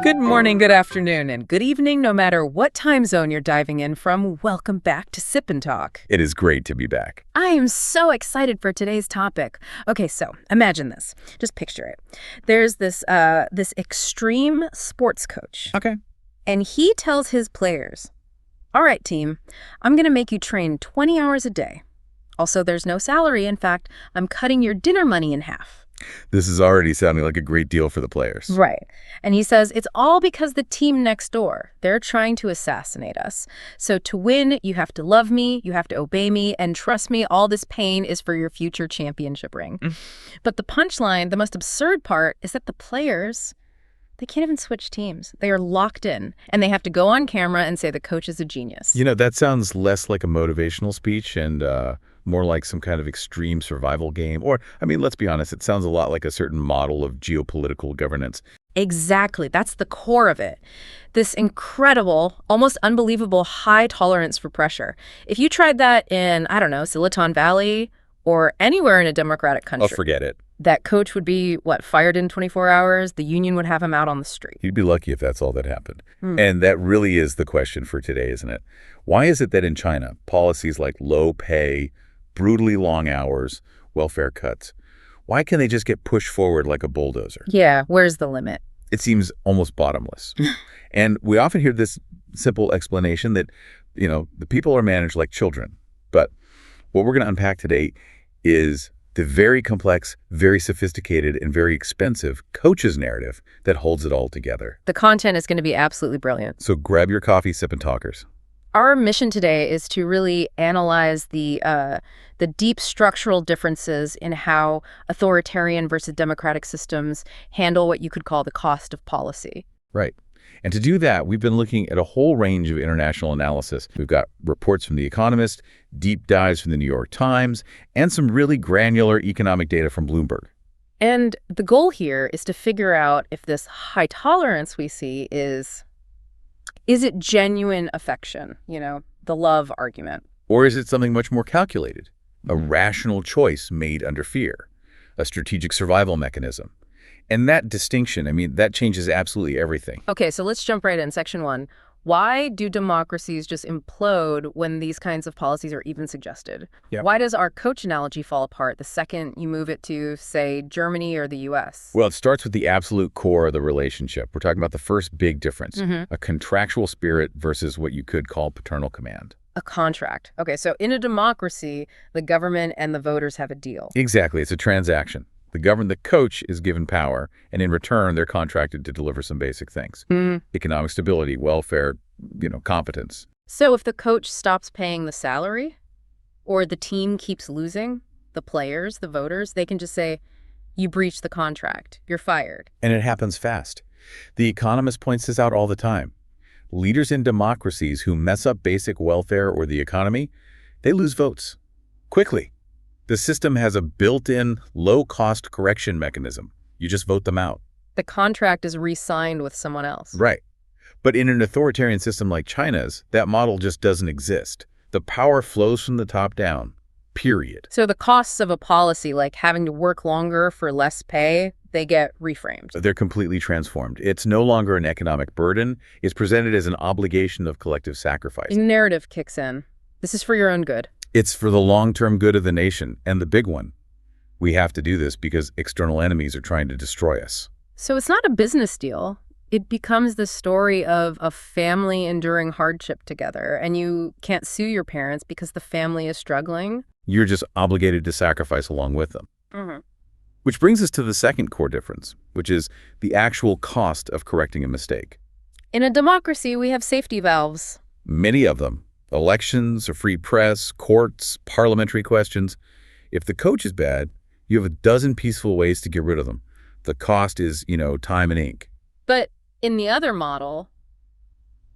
Good morning, good afternoon, and good evening, no matter what time zone you're diving in from. Welcome back to Sip&Talk. It is great to be back. I am so excited for today's topic. Okay, so imagine this. Just picture it. There's this extreme sports coach. Okay. And he tells his players, all right, team, I'm going to make you train 20 hours a day. Also, there's no salary. In fact, I'm cutting your dinner money in half. This is already sounding like a great deal for the players. Right. And he says, it's all because the team next door, they're trying to assassinate us. So to win, you have to love me, you have to obey me, and trust me, all this pain is for your future championship ring. But the punchline, the most absurd part, is that the players, they can't even switch teams. They are locked in, and they have to go on camera and say the coach is a genius. You know, that sounds less like a motivational speech and more like some kind of extreme survival game. Or, I mean, let's be honest, it sounds a lot like a certain model of geopolitical governance. Exactly. That's the core of it. This incredible, almost unbelievable high tolerance for pressure. If you tried that in, I don't know, Silicon Valley or anywhere in a democratic country. Oh, forget it. That coach would be, fired in 24 hours? The union would have him out on the street. You'd be lucky if that's all that happened. And that really is the question for today, isn't it? Why is it that in China, policies like low pay, brutally long hours, welfare cuts, why can they just get pushed forward like a bulldozer? Yeah, where's the limit? It seems almost bottomless. And we often hear this simple explanation that, you know, the people are managed like children. But what we're going to unpack today is the very complex, very sophisticated, and very expensive coach's narrative that holds it all together. The content is going to be absolutely brilliant. So grab your coffee, Sip&Talkers. Our mission today is to really analyze the deep structural differences in how authoritarian versus democratic systems handle what you could call the cost of policy. Right. And to do that, we've been looking at a whole range of international analysis. We've got reports from The Economist, deep dives from the New York Times, and some really granular economic data from Bloomberg. And the goal here is to figure out if this high tolerance we see is it genuine affection, you know, the love argument? Or is it something much more calculated? A rational choice made under fear, a strategic survival mechanism. And that distinction, I mean, that changes absolutely everything. Okay, so let's jump right in. Section 1. Why do democracies just implode when these kinds of policies are even suggested? Yep. Why does our coach analogy fall apart the second you move it to, say, Germany or the U.S.? Well, it starts with the absolute core of the relationship. We're talking about the first big difference, a contractual spirit versus what you could call paternal command. A contract. Okay, so in a democracy, the government and the voters have a deal. Exactly. It's a transaction. The coach is given power, and in return, they're contracted to deliver some basic things. Economic stability, welfare, competence. So if the coach stops paying the salary, or the team keeps losing, the players, the voters, they can just say, you breached the contract, you're fired. And it happens fast. The Economist points this out all the time. Leaders in democracies who mess up basic welfare or the economy, they lose votes quickly. The system has a built-in, low-cost correction mechanism. You just vote them out. The contract is re-signed with someone else. Right. But in an authoritarian system like China's, that model just doesn't exist. The power flows from the top down, period. So the costs of a policy, like having to work longer for less pay, they get reframed. They're completely transformed. It's no longer an economic burden. It's presented as an obligation of collective sacrifice. The narrative kicks in. This is for your own good. It's for the long-term good of the nation, and the big one. We have to do this because external enemies are trying to destroy us. So it's not a business deal. It becomes the story of a family enduring hardship together, and you can't sue your parents because the family is struggling. You're just obligated to sacrifice along with them. Which brings us to the second core difference, which is the actual cost of correcting a mistake. In a democracy, we have safety valves. Many of them. Elections, a free press, courts, parliamentary questions. If the coach is bad, you have a dozen peaceful ways to get rid of them. The cost is, time and ink. But in the other model,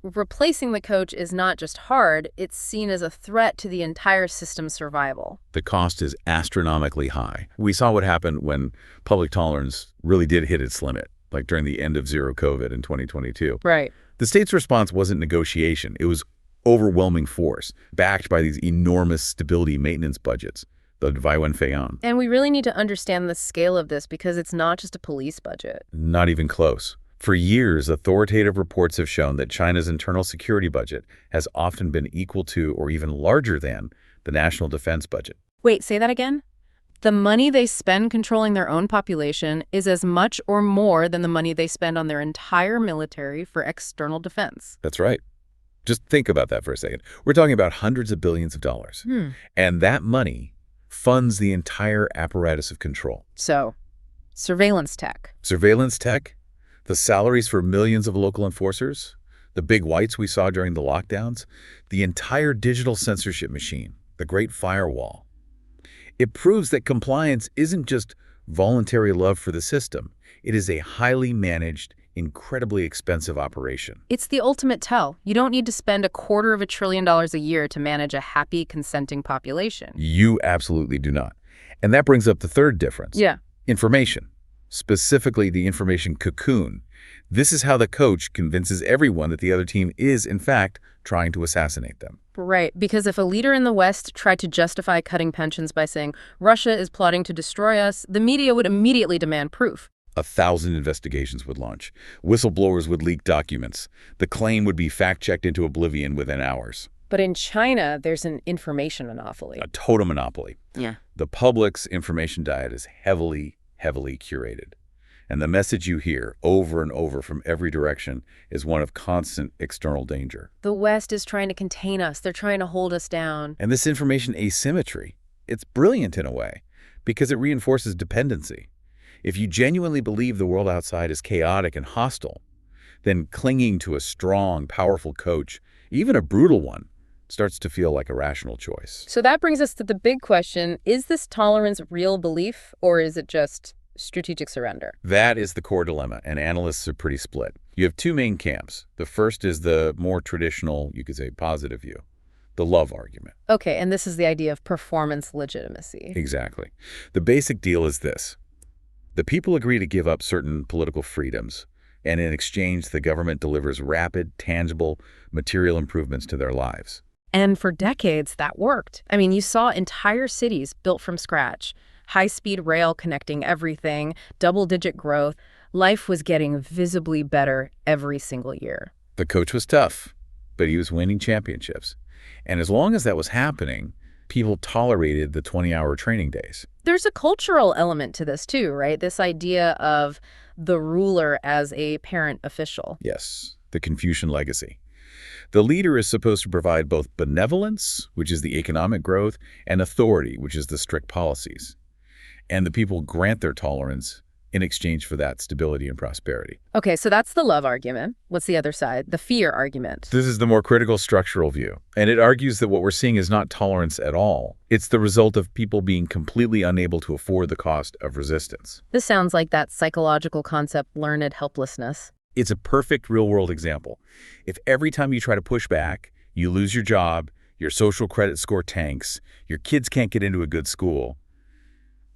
replacing the coach is not just hard, it's seen as a threat to the entire system's survival. The cost is astronomically high. We saw what happened when public tolerance really did hit its limit, like during the end of zero COVID in 2022. Right. The state's response wasn't negotiation. It was overwhelming force, backed by these enormous stability maintenance budgets, the Waiwan-Feian. And we really need to understand the scale of this because it's not just a police budget. Not even close. For years, authoritative reports have shown that China's internal security budget has often been equal to or even larger than the national defense budget. Wait, say that again? The money they spend controlling their own population is as much or more than the money they spend on their entire military for external defense. That's right. Just think about that for a second. We're talking about hundreds of billions of dollars. And that money funds the entire apparatus of control. So, surveillance tech. Surveillance tech, the salaries for millions of local enforcers, the big whites we saw during the lockdowns, the entire digital censorship machine, the Great Firewall. It proves that compliance isn't just voluntary love for the system. It is a highly managed, incredibly expensive operation. It's the ultimate tell. You don't need to spend $250 billion a year to manage a happy, consenting population. You absolutely do not. And that brings up the third difference. Yeah. Information. Specifically, the information cocoon. This is how the coach convinces everyone that the other team is, in fact, trying to assassinate them. Right, because if a leader in the West tried to justify cutting pensions by saying, Russia is plotting to destroy us, the media would immediately demand proof. 1,000 investigations would launch. Whistleblowers would leak documents. The claim would be fact-checked into oblivion within hours. But in China, there's an information monopoly. A total monopoly. Yeah. The public's information diet is heavily curated. And the message you hear over and over from every direction is one of constant external danger. The West is trying to contain us. They're trying to hold us down. And this information asymmetry, it's brilliant in a way because it reinforces dependency. If you genuinely believe the world outside is chaotic and hostile, then clinging to a strong, powerful coach, even a brutal one, starts to feel like a rational choice. So that brings us to the big question, is this tolerance real belief or is it just strategic surrender? That is the core dilemma, and analysts are pretty split. You have two main camps. The first is the more traditional, you could say positive view, the love argument. Okay, and this is the idea of performance legitimacy. Exactly. The basic deal is this. The people agree to give up certain political freedoms, and in exchange, the government delivers rapid, tangible, material improvements to their lives. And for decades, that worked. I mean, you saw entire cities built from scratch, high-speed rail connecting everything, double-digit growth. Life was getting visibly better every single year. The coach was tough, but he was winning championships. And as long as that was happening, people tolerated the 20-hour training days. There's a cultural element to this too, right? This idea of the ruler as a parent official. Yes, the Confucian legacy. The leader is supposed to provide both benevolence, which is the economic growth, and authority, which is the strict policies. And the people grant their tolerance in exchange for that stability and prosperity. Okay, so that's the love argument. What's the other side? The fear argument. This is the more critical structural view, and it argues that what we're seeing is not tolerance at all. It's the result of people being completely unable to afford the cost of resistance. This sounds like that psychological concept, learned helplessness. It's a perfect real-world example. If every time you try to push back, you lose your job, your social credit score tanks, your kids can't get into a good school,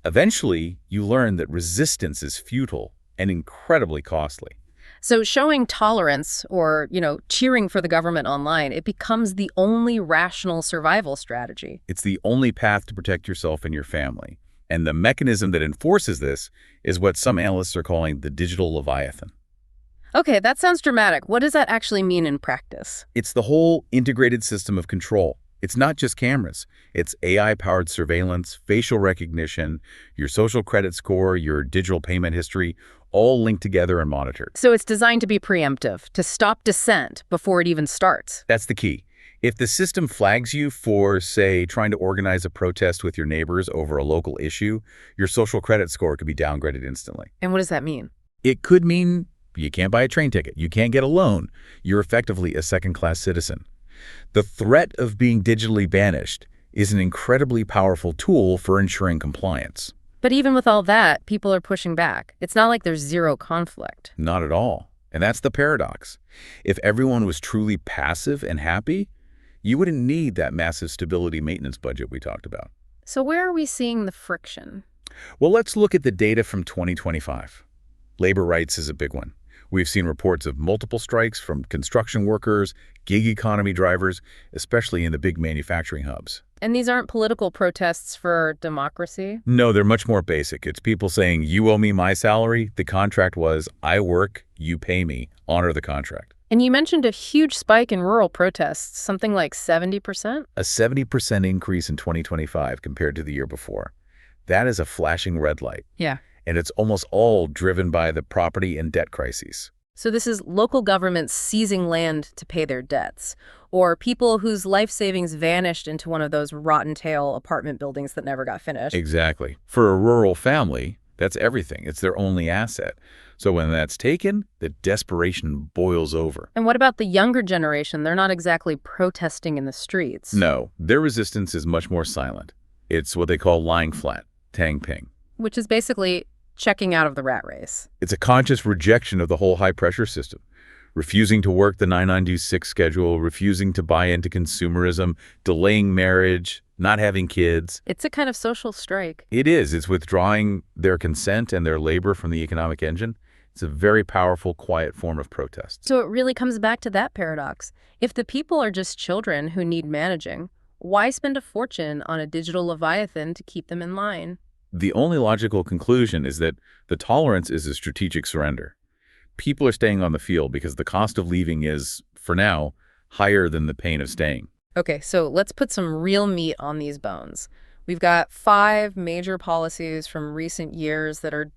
eventually you learn that resistance is futile and incredibly costly. So showing tolerance or, cheering for the government online, it becomes the only rational survival strategy. It's the only path to protect yourself and your family. And the mechanism that enforces this is what some analysts are calling the digital leviathan. Okay, that sounds dramatic. What does that actually mean in practice? It's the whole integrated system of control. It's not just cameras. It's AI-powered surveillance, facial recognition, your social credit score, your digital payment history, all linked together and monitored. So it's designed to be preemptive, to stop dissent before it even starts. That's the key. If the system flags you for, say, trying to organize a protest with your neighbors over a local issue, your social credit score could be downgraded instantly. And what does that mean? It could mean you can't buy a train ticket, you can't get a loan, you're effectively a second-class citizen. The threat of being digitally banished is an incredibly powerful tool for ensuring compliance. But even with all that, people are pushing back. It's not like there's zero conflict. Not at all. And that's the paradox. If everyone was truly passive and happy, you wouldn't need that massive stability maintenance budget we talked about. So where are we seeing the friction? Well, let's look at the data from 2025. Labor rights is a big one. We've seen reports of multiple strikes from construction workers, gig economy drivers, especially in the big manufacturing hubs. And these aren't political protests for democracy? No, they're much more basic. It's people saying, you owe me my salary. The contract was, I work, you pay me. Honor the contract. And you mentioned a huge spike in rural protests, something like 70%? A 70% increase in 2025 compared to the year before. That is a flashing red light. Yeah. And it's almost all driven by the property and debt crises. So this is local governments seizing land to pay their debts, or people whose life savings vanished into one of those rotten tail apartment buildings that never got finished. Exactly. For a rural family, that's everything. It's their only asset. So when that's taken, the desperation boils over. And what about the younger generation? They're not exactly protesting in the streets. No, their resistance is much more silent. It's what they call lying flat, tang ping. Which is basically checking out of the rat race. It's a conscious rejection of the whole high-pressure system, refusing to work the 9926 schedule, refusing to buy into consumerism, delaying marriage, not having kids. It's a kind of social strike. It is. It's withdrawing their consent and their labor from the economic engine. It's a very powerful, quiet form of protest. So it really comes back to that paradox. If the people are just children who need managing, why spend a fortune on a digital leviathan to keep them in line? The only logical conclusion is that the tolerance is a strategic surrender. People are staying on the field because the cost of leaving is, for now, higher than the pain of staying. Okay, so let's put some real meat on these bones. We've got 5 major policies from recent years that are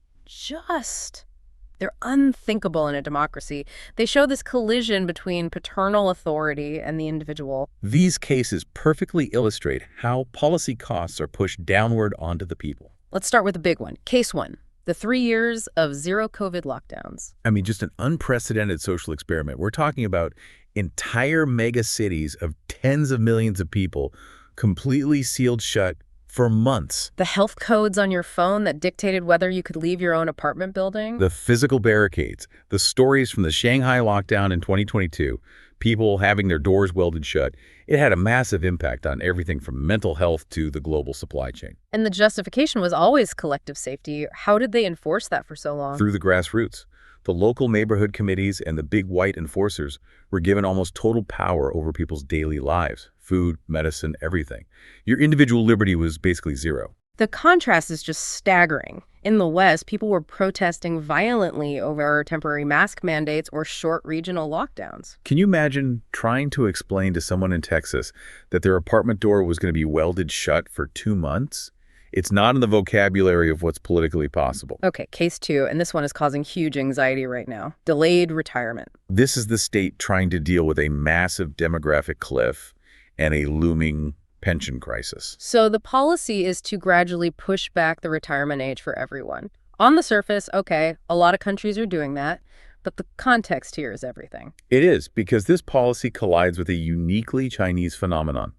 they're unthinkable in a democracy. They show this collision between paternal authority and the individual. These cases perfectly illustrate how policy costs are pushed downward onto the people. Let's start with the big one. Case 1, the 3 years of zero COVID lockdowns. I mean, just an unprecedented social experiment. We're talking about entire mega cities of tens of millions of people completely sealed shut for months. The health codes on your phone that dictated whether you could leave your own apartment building. The physical barricades, the stories from the Shanghai lockdown in 2022, people having their doors welded shut. It had a massive impact on everything from mental health to the global supply chain. And the justification was always collective safety. How did they enforce that for so long? Through the grassroots. The local neighborhood committees and the big white enforcers were given almost total power over people's daily lives. Food, medicine, everything. Your individual liberty was basically zero. The contrast is just staggering. In the West, people were protesting violently over temporary mask mandates or short regional lockdowns. Can you imagine trying to explain to someone in Texas that their apartment door was going to be welded shut for 2 months? It's not in the vocabulary of what's politically possible. Okay, case 2, and this one is causing huge anxiety right now. Delayed retirement. This is the state trying to deal with a massive demographic cliff and a looming pension crisis. So the policy is to gradually push back the retirement age for everyone. On the surface, okay, a lot of countries are doing that, but the context here is everything. It is, because this policy collides with a uniquely Chinese phenomenon,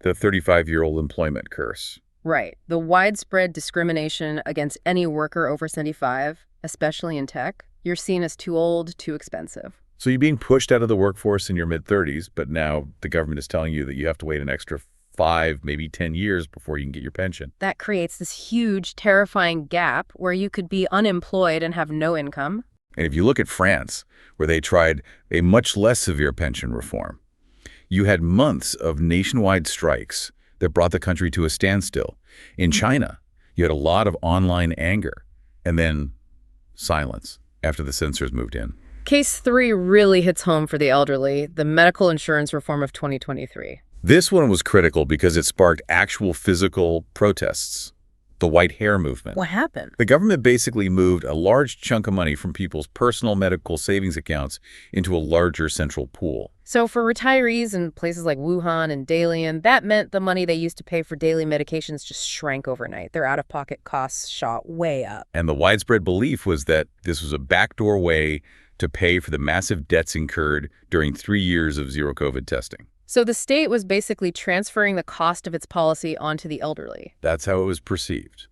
the 35-year-old employment curse. Right. The widespread discrimination against any worker over 75, especially in tech. You're seen as too old, too expensive. So you're being pushed out of the workforce in your mid-30s, but now the government is telling you that you have to wait an extra 5, maybe 10 years before you can get your pension. That creates this huge, terrifying gap where you could be unemployed and have no income. And if you look at France, where they tried a much less severe pension reform, you had months of nationwide strikes that brought the country to a standstill. In China, you had a lot of online anger and then silence after the censors moved in. Case 3 really hits home for the elderly, the medical insurance reform of 2023. This one was critical because it sparked actual physical protests. The white hair movement. What happened? The government basically moved a large chunk of money from people's personal medical savings accounts into a larger central pool. So for retirees in places like Wuhan and Dalian, that meant the money they used to pay for daily medications just shrank overnight. Their out-of-pocket costs shot way up. And the widespread belief was that this was a backdoor way to pay for the massive debts incurred during 3 years of zero COVID testing. So the state was basically transferring the cost of its policy onto the elderly. That's how it was perceived.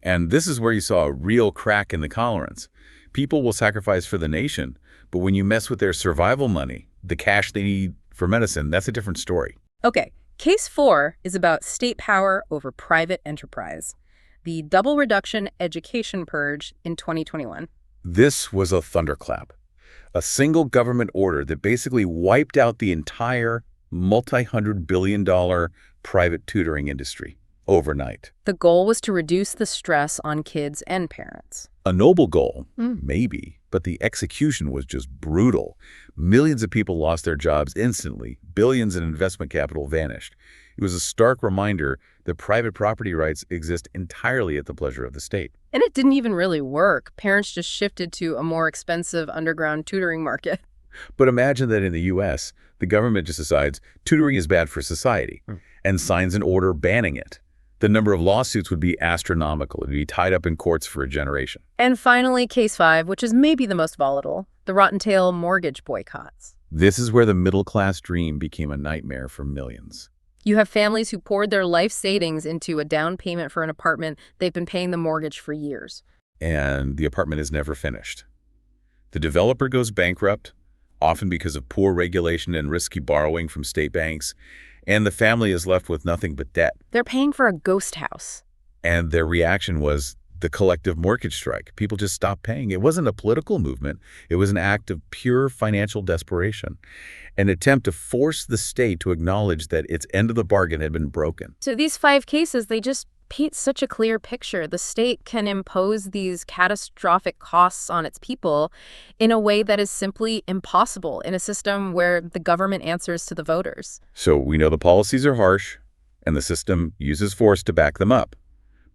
And this is where you saw a real crack in the tolerance. People will sacrifice for the nation, but when you mess with their survival money, the cash they need for medicine, that's a different story. Okay, case 4 is about state power over private enterprise. The double reduction education purge in 2021. This was a thunderclap. A single government order that basically wiped out the entire multi-$100 billion private tutoring industry overnight. The goal was to reduce the stress on kids and parents. A noble goal, maybe, but the execution was just brutal. Millions of people lost their jobs instantly. Billions in investment capital vanished. It was a stark reminder that private property rights exist entirely at the pleasure of the state. And it didn't even really work. Parents just shifted to a more expensive underground tutoring market. But imagine that in the U.S., the government just decides tutoring is bad for society and signs an order banning it. The number of lawsuits would be astronomical. It would be tied up in courts for a generation. And finally, case 5, which is maybe the most volatile, the rotten tail mortgage boycotts. This is where the middle-class dream became a nightmare for millions. You have families who poured their life savings into a down payment for an apartment they've been paying the mortgage for years. And the apartment is never finished. The developer goes bankrupt, often because of poor regulation and risky borrowing from state banks, and the family is left with nothing but debt. They're paying for a ghost house. And their reaction was the collective mortgage strike. People just stopped paying. It wasn't a political movement. It was an act of pure financial desperation, an attempt to force the state to acknowledge that its end of the bargain had been broken. So these 5 cases, they just paint such a clear picture. The state can impose these catastrophic costs on its people in a way that is simply impossible in a system where the government answers to the voters. So we know the policies are harsh, and the system uses force to back them up.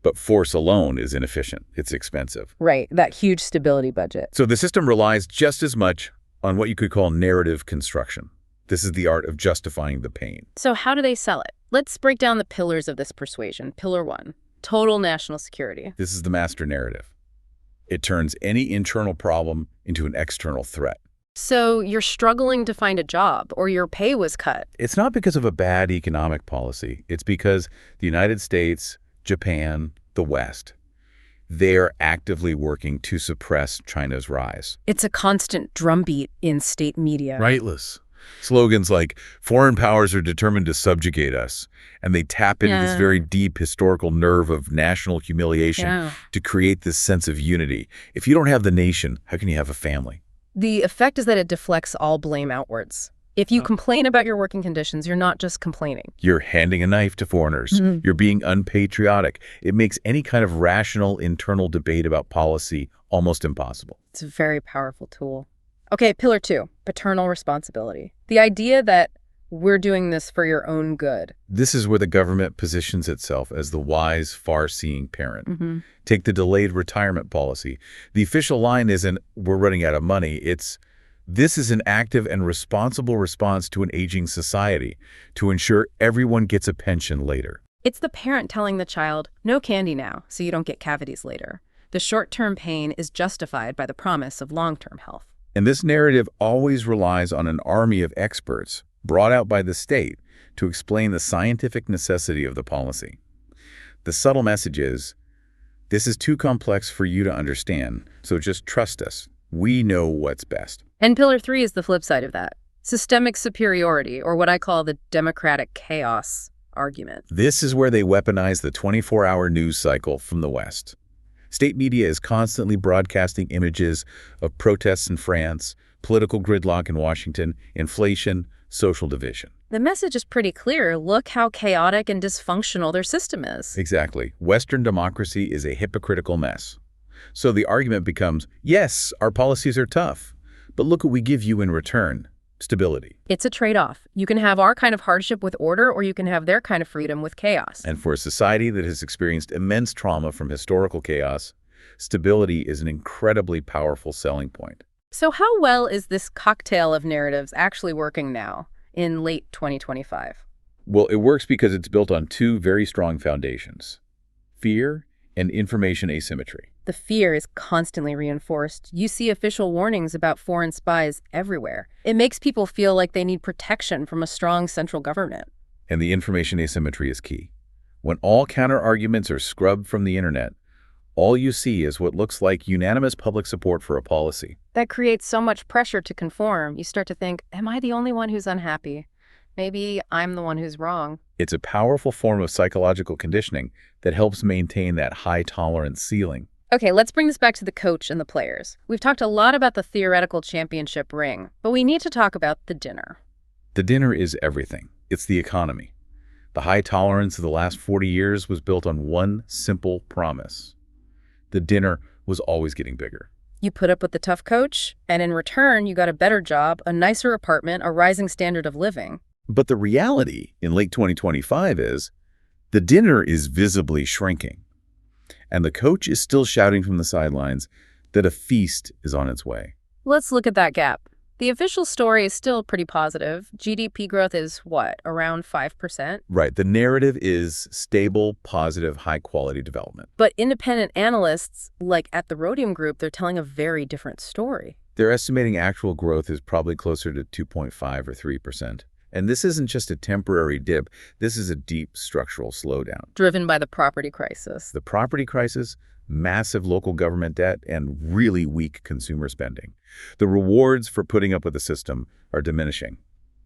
But force alone is inefficient. It's expensive. Right, that huge stability budget. So the system relies just as much on what you could call narrative construction. This is the art of justifying the pain. So how do they sell it? Let's break down the pillars of this persuasion. Pillar 1, total national security. This is the master narrative. It turns any internal problem into an external threat. So you're struggling to find a job, or your pay was cut. It's not because of a bad economic policy. It's because the United States, Japan, the West, they're actively working to suppress China's rise. It's a constant drumbeat in state media. Rightless. Slogans like, foreign powers are determined to subjugate us, and they tap into this very deep historical nerve of national humiliation to create this sense of unity. If you don't have the nation, how can you have a family? The effect is that it deflects all blame outwards. If you complain about your working conditions, you're not just complaining. You're handing a knife to foreigners. You're being unpatriotic. It makes any kind of rational internal debate about policy almost impossible. It's a very powerful tool. Okay, pillar 2, paternal responsibility. The idea that we're doing this for your own good. This is where the government positions itself as the wise, far-seeing parent. Take the delayed retirement policy. The official line isn't, we're running out of money. It's, this is an active and responsible response to an aging society to ensure everyone gets a pension later. It's the parent telling the child, no candy now, so you don't get cavities later. The short-term pain is justified by the promise of long-term health. And this narrative always relies on an army of experts brought out by the state to explain the scientific necessity of the policy. The subtle message is, this is too complex for you to understand, so just trust us. We know what's best. And pillar 3 is the flip side of that. Systemic superiority, or what I call the democratic chaos argument. This is where they weaponize the 24-hour news cycle from the West. State media is constantly broadcasting images of protests in France, political gridlock in Washington, inflation, social division. The message is pretty clear. Look how chaotic and dysfunctional their system is. Exactly. Western democracy is a hypocritical mess. So the argument becomes, yes, our policies are tough, but look what we give you in return. Stability. It's a trade-off. You can have our kind of hardship with order, or you can have their kind of freedom with chaos. And for a society that has experienced immense trauma from historical chaos, stability is an incredibly powerful selling point. So how well is this cocktail of narratives actually working now, in late 2025? Well, it works because it's built on 2 very strong foundations: fear and information asymmetry. The fear is constantly reinforced. You see official warnings about foreign spies everywhere. It makes people feel like they need protection from a strong central government. And the information asymmetry is key. When all counter-arguments are scrubbed from the internet, all you see is what looks like unanimous public support for a policy. That creates so much pressure to conform. You start to think, am I the only one who's unhappy? Maybe I'm the one who's wrong. It's a powerful form of psychological conditioning that helps maintain that high tolerance ceiling. Okay, let's bring this back to the coach and the players. We've talked a lot about the theoretical championship ring, but we need to talk about the dinner. The dinner is everything. It's the economy. The high tolerance of the last 40 years was built on one simple promise. The dinner was always getting bigger. You put up with the tough coach, and in return, you got a better job, a nicer apartment, a rising standard of living. But the reality in late 2025 is the dinner is visibly shrinking, and the coach is still shouting from the sidelines that a feast is on its way. Let's look at that gap. The official story is still pretty positive. GDP growth is, what, around 5%? Right. The narrative is stable, positive, high-quality development. But independent analysts, like at the Rhodium Group, they're telling a very different story. They're estimating actual growth is probably closer to 2.5 or 3%. And this isn't just a temporary dip. This is a deep structural slowdown. Driven by the property crisis. The property crisis, massive local government debt, and really weak consumer spending. The rewards for putting up with the system are diminishing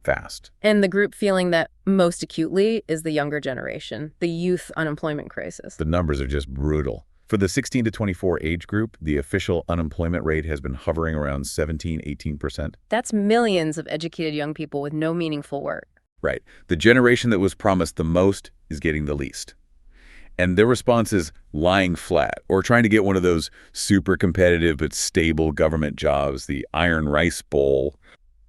fast. And the group feeling that most acutely is the younger generation, the youth unemployment crisis. The numbers are just brutal. For the 16 to 24 age group, the official unemployment rate has been hovering around 17–18%. That's millions of educated young people with no meaningful work. Right. The generation that was promised the most is getting the least. And their response is lying flat or trying to get one of those super competitive but stable government jobs, the Iron Rice Bowl.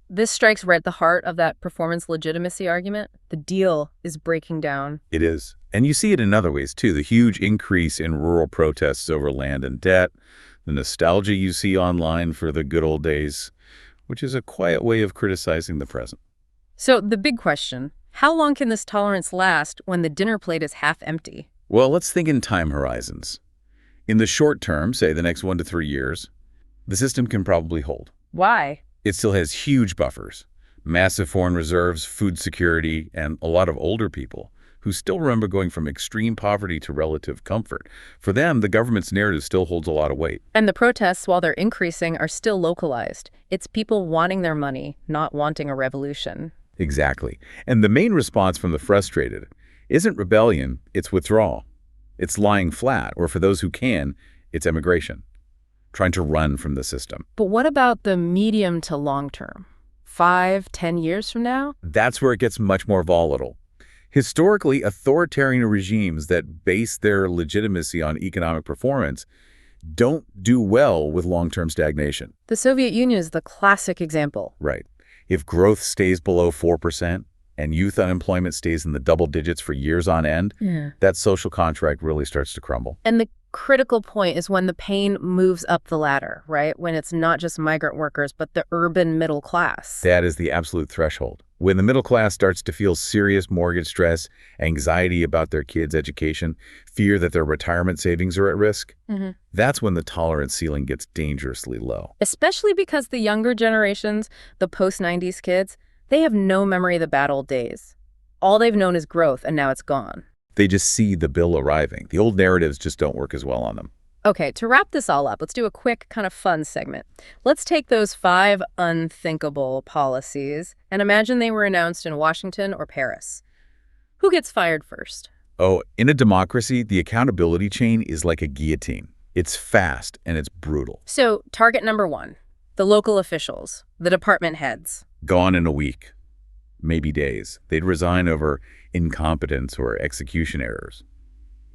This strikes right at the heart of that performance legitimacy argument. The deal is breaking down. It is. And you see it in other ways, too. The huge increase in rural protests over land and debt, the nostalgia you see online for the good old days, which is a quiet way of criticizing the present. So the big question, how long can this tolerance last when the dinner plate is half empty? Well, let's think in time horizons. In the short term, say the next 1 to 3 years, the system can probably hold. Why? It still has huge buffers, massive foreign reserves, food security, and a lot of older people who still remember going from extreme poverty to relative comfort. For them, the government's narrative still holds a lot of weight. And the protests, while they're increasing, are still localized. It's people wanting their money, not wanting a revolution. Exactly. And the main response from the frustrated isn't rebellion, it's withdrawal. It's lying flat, or for those who can, it's emigration, trying to run from the system. But what about the medium to long term? 5, 10 years from now? That's where it gets much more volatile. Historically, authoritarian regimes that base their legitimacy on economic performance don't do well with long-term stagnation. The Soviet Union is the classic example. Right. If growth stays below 4%, and youth unemployment stays in the double digits for years on end, that social contract really starts to crumble. And the critical point is when the pain moves up the ladder, right? When it's not just migrant workers, but the urban middle class. That is the absolute threshold. When the middle class starts to feel serious mortgage stress, anxiety about their kids' education, fear that their retirement savings are at risk, that's when the tolerance ceiling gets dangerously low. Especially because the younger generations, the post-90s kids, they have no memory of the bad old days. All they've known is growth, and now it's gone. They just see the bill arriving. The old narratives just don't work as well on them. Okay, to wrap this all up, let's do a quick kind of fun segment. Let's take those 5 unthinkable policies and imagine they were announced in Washington or Paris. Who gets fired first? Oh, in a democracy, the accountability chain is like a guillotine. It's fast and it's brutal. So, target number 1, the local officials, the department heads. Gone in a week, maybe days. They'd resign over incompetence or execution errors.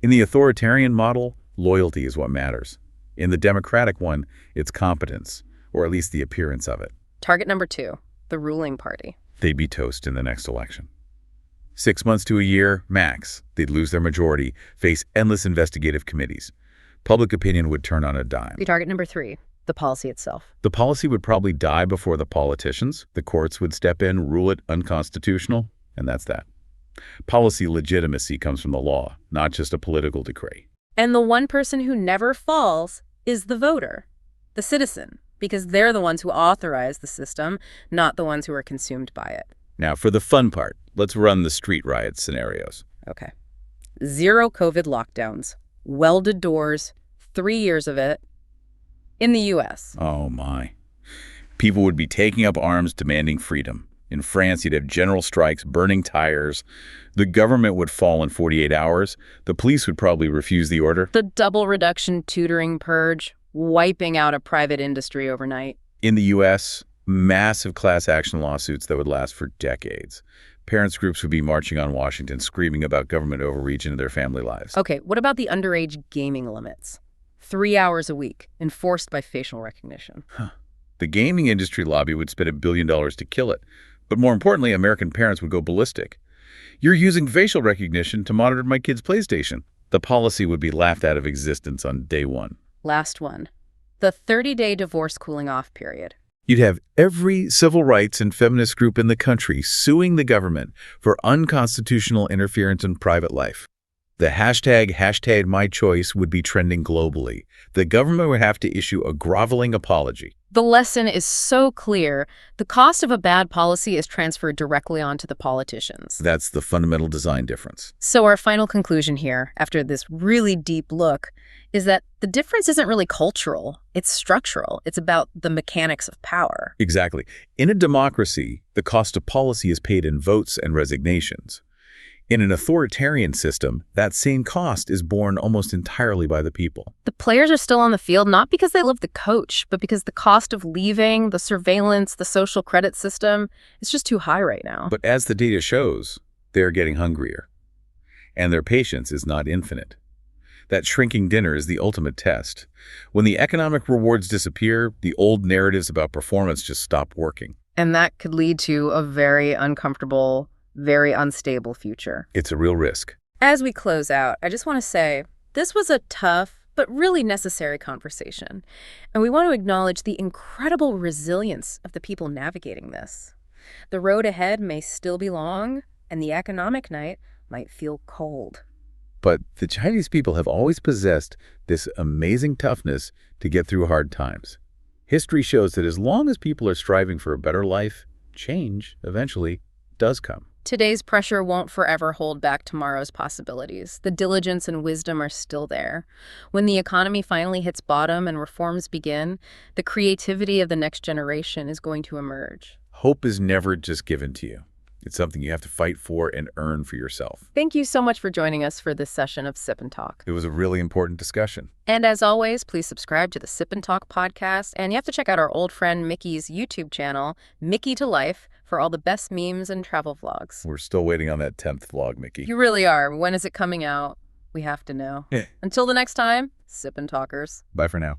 In the authoritarian model, loyalty is what matters. In the democratic one, it's competence, or at least the appearance of it. Target number 2, the ruling party. They'd be toast in the next election. 6 months to a year, max. They'd lose their majority, face endless investigative committees. Public opinion would turn on a dime. Target number 3, the policy itself. The policy would probably die before the politicians. The courts would step in, rule it unconstitutional, and that's that. Policy legitimacy comes from the law, not just a political decree. And the one person who never falls is the voter, the citizen, because they're the ones who authorize the system, not the ones who are consumed by it. Now, for the fun part, let's run the street riot scenarios. Okay. 0 COVID lockdowns, welded doors, 3 years of it. In the U.S. Oh, my. People would be taking up arms demanding freedom. In France, you'd have general strikes, burning tires. The government would fall in 48 hours. The police would probably refuse the order. The double reduction tutoring purge, wiping out a private industry overnight. In the U.S., massive class action lawsuits that would last for decades. Parents' groups would be marching on Washington, screaming about government overreach into their family lives. Okay, what about the underage gaming limits? 3 hours a week, enforced by facial recognition. The gaming industry lobby would spend $1 billion to kill it. But more importantly, American parents would go ballistic. You're using facial recognition to monitor my kid's PlayStation. The policy would be laughed out of existence on day one. Last one. The 30-day divorce cooling-off period. You'd have every civil rights and feminist group in the country suing the government for unconstitutional interference in private life. The hashtag #MyChoice would be trending globally. The government would have to issue a groveling apology. The lesson is so clear. The cost of a bad policy is transferred directly onto the politicians. That's the fundamental design difference. So our final conclusion here, after this really deep look, is that the difference isn't really cultural. It's structural. It's about the mechanics of power. Exactly. In a democracy, the cost of policy is paid in votes and resignations. In an authoritarian system, that same cost is borne almost entirely by the people. The players are still on the field not because they love the coach, but because the cost of leaving, the surveillance, the social credit system, is just too high right now. But as the data shows, they're getting hungrier. And their patience is not infinite. That shrinking dinner is the ultimate test. When the economic rewards disappear, the old narratives about performance just stop working. And that could lead to a very uncomfortable, very unstable future. It's a real risk. As we close out, I just want to say, this was a tough but really necessary conversation. And we want to acknowledge the incredible resilience of the people navigating this. The road ahead may still be long, and the economic night might feel cold. But the Chinese people have always possessed this amazing toughness to get through hard times. History shows that as long as people are striving for a better life, change eventually does come. Today's pressure won't forever hold back tomorrow's possibilities. The diligence and wisdom are still there. When the economy finally hits bottom and reforms begin, the creativity of the next generation is going to emerge. Hope is never just given to you. It's something you have to fight for and earn for yourself. Thank you so much for joining us for this session of Sip and Talk. It was a really important discussion. And as always, please subscribe to the Sip and Talk podcast. And you have to check out our old friend Micky's YouTube channel, Micky to Life, for all the best memes and travel vlogs. We're still waiting on that 10th vlog, Micky. You really are. When is it coming out? We have to know. Until the next time, Sip and Talkers. Bye for now.